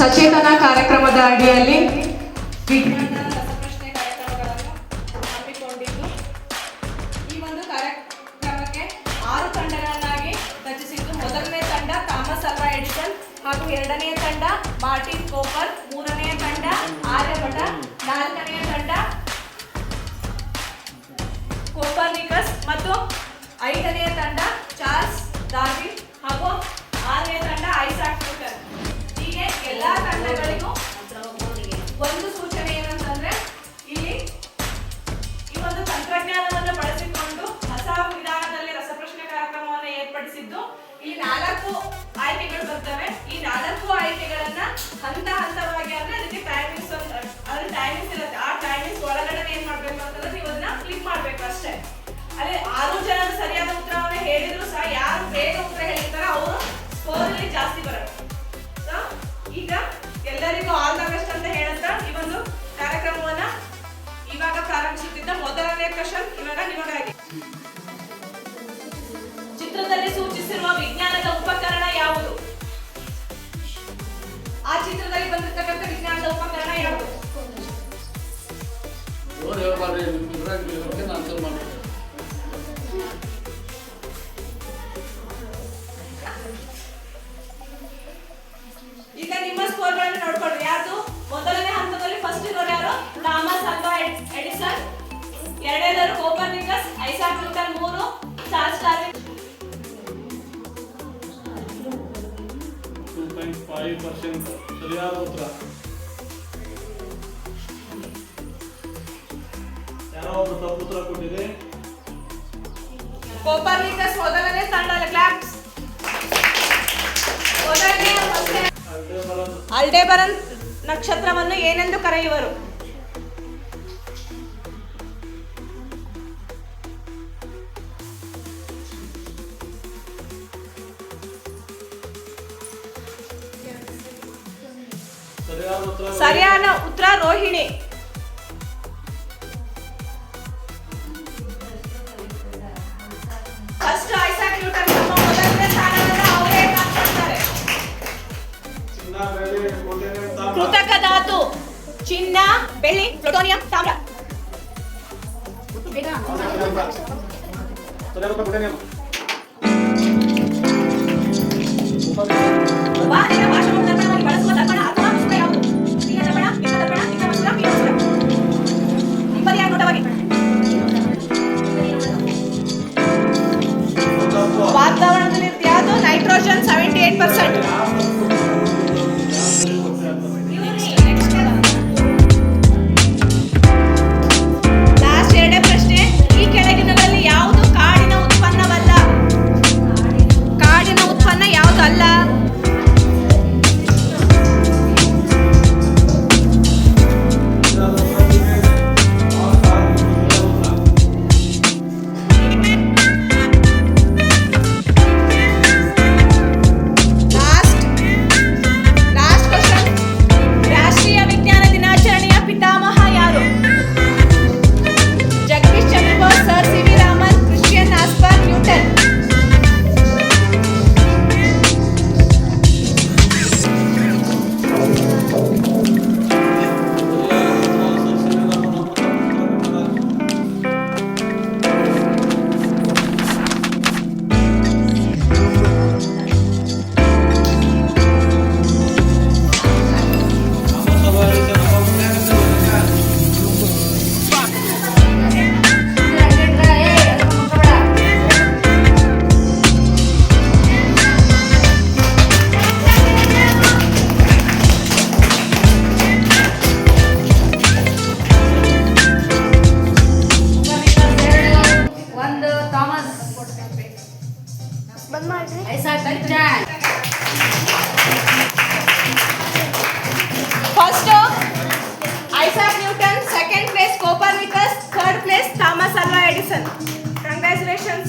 ಸಚೇತನ ಕಾರ್ಯಕ್ರಮದ ಅಡಿಯಲ್ಲಿ ವಿಜ್ಞಾನ ರಸಪ್ರಶ್ನೆ ಕಾರ್ಯಕ್ರಮಗಳನ್ನು ಹಮ್ಮಿಕೊಂಡಿದ್ದು ಈ ಒಂದು ಕಾರ್ಯಕ್ರಮಕ್ಕೆ 6 ತಂಡಗಳನ್ನಾಗಿ ರಚಿಸಿದ್ದು ಮೊದಲನೇ ತಂಡ ಥಾಮಸ್ ಅಲ್ವಾ ಎಡಿಸನ್ ಹಾಗೂ ಎರಡನೆಯ ತಂಡ ಮಾರ್ಟಿನ್ ಕೋಪರ್, ಮೂರನೆಯ ತಂಡ ಆರ್ಯಭಟ, ನಾಲ್ಕನೆಯ ತಂಡ ಕೋಪರ್ನಿಕಸ್ ಮತ್ತು 5ನೆಯ ತಂಡ ಚಾರ್ಲ್ಸ್ ಡಾರ್ವಿನ್ ಹಾಗೂ 6ನೇ ತಂಡ ಐಸಾಕ್ ನ್ಯೂಟನ್. ಹೀಗೆ ಎಲ್ಲಾ ತಂಡಗಳಿಗೂ ಒಂದು ಸೂಚನೆ ಏನಂತಂದ್ರೆ ಇಲ್ಲಿ ಈ ಒಂದು ತಂತ್ರಜ್ಞಾನವನ್ನು ಬಳಸಿಕೊಂಡು ಹೊಸ ವಿಧಾನದಲ್ಲಿ ರಸಪ್ರಶ್ನೆ ಕಾರ್ಯಕ್ರಮವನ್ನು ಏರ್ಪಡಿಸಿದ್ದು. ಇಲ್ಲಿ 4 ಆಯ್ಕೆಗಳು ಬರ್ತವೆ. ಈ 4 ಆಯ್ಕೆಗಳನ್ನ ಹಂತವಾಗಿ ಅಂದ್ರೆ ಅದಕ್ಕೆ ಟೈಮಿಂಗ್ಸ್ ಇರುತ್ತೆ. ಆ ಟೈಮಿಂಗ್ಸ್ ಒಳಗಡೆ ಏನ್ ಮಾಡ್ಬೇಕು ಅಂತಂದ್ರೆ ನೀವು ಅದನ್ನ ಕ್ಲಿಕ್ ಮಾಡ್ಬೇಕು ಅಷ್ಟೇ. ಅಲ್ಲಿ 6 ಜನ ಸರಿಯಾದ ಉತ್ತರವನ್ನು ಹೇಳಿದ್ರು ಸಹ ಯಾರು ಬೇಗ ಉತ್ತರ ಹೇಳಿರ್ತಾರೋ ಅವರು ಸ್ಕೋರ್ ಅಲ್ಲಿ ಜಾಸ್ತಿ ಬರುತ್ತೆ. ಈಗ ಎಲ್ಲರಿಗೂ ಆಲ್ ದ ಬೆಸ್ಟ್ ಅಂತ ಹೇಳುತ್ತಾ ಈ ಒಂದು ಕಾರ್ಯಕ್ರಮವನ್ನ ಇವಾಗ ಪ್ರಾರಂಭಿಸುತ್ತಿದ್ದ ಮೊದಲನೇ ಕ್ವೆಶ್ಚನ್ ಇವಾಗ ನಿಮಗಾಗಿ. ಚಿತ್ರದಲ್ಲಿ ಸೂಚಿಸಿರುವ ವಿಜ್ಞಾನದ ಉಪಕರಣ ಯಾವುದು? ಆ ಚಿತ್ರದಲ್ಲಿ ಬಂದಿರತಕ್ಕಂಥ ವಿಜ್ಞಾನದ ಉಪಕರಣ ಯಾವುದು? ಈಗ ನಿಮ್ಮ ಸ್ಕೋರ್ಗಳನ್ನು ನೋಡ್ಕೊಳ್ಳಿ. ಯಾರು ಮೊದಲನೇ ಹಂತದಲ್ಲಿ ಫಸ್ಟ್ ಇರೋರು ಯಾರು? ಥಾಮಸ್ ಅಲ್ವಾ ಎಡಿಸನ್, ಎರಡನೇವರು Copernicus, Isaac Newton 3, Charles Darwin 2.5% ಸರಿಯಾದ ಉತ್ತರ. ಯಾರೋ ಒಬ್ಬರು ತಪ್ಪು ಉತ್ತರ ಕೊಟ್ಟಿದೆ. ಕೋಪರ್ನಿಕಸ್ ಮೊದಲನೇ ತಂಡ. ಕ್ಲಾಪ್ಸ್. ಅಲ್ಡೆಬರನ್ ನಕ್ಷತ್ರವನ್ನು ಏನೆಂದು ಕರೆಯುವರು? ಸರಿಯಾದ ಉತ್ತರ ರೋಹಿಣಿ. ಫಸ್ಟ್ ಐಸಾಕ್ ನ್ಯೂಟನ್ ನಮ್ಮ ಮೊದಲನೇ ಸ್ಥಾನವನ್ನು ಅವರೇ ಕಾಪಾಡ್ತಾರೆ. ಕೃತಕ ಧಾತು ಚಿನ್ನ, ಬೆಳ್ಳಿ, ಪ್ಲೂಟೋನಿಯಂ, ತಾಮ್ರ. ವಾಹನ ಭಾಷಣವನ್ನು ದರ್ಪಣವಾಗಿ ಬಳಸುವ ದರ್ಪಣ ಅಥವಾ ವಸ್ತು ಯಾವುದು? ನೀಲ ದರ್ಪಣ, ಕೆಂಪು ದರ್ಪಣ, ಇಂದ್ರವಸ್ತ್ರ, ಪೀನವಸ್ತ್ರ. ಹಿಂಬದಿಯ ನೋಟವಾಗಿ. ವಾತಾವರಣದಲ್ಲಿ ಯಾವುದು? ನೈಟ್ರೋಜನ್ 78%. ಲಾಸ್ಟ್ ಎರಡನೇ ಪ್ರಶ್ನೆ. ಈ ಕೆಳಗಿನಗಳಲ್ಲಿ ಯಾವುದು ಕಾಡಿನ ಉತ್ಪನ್ನವಲ್ಲ? ಕಾಡಿನ ಉತ್ಪನ್ನ ಯಾವುದು ಅಲ್ಲ? First, Isaac Newton, second place Copernicus, third place Thomas Alva Edison. Congratulations.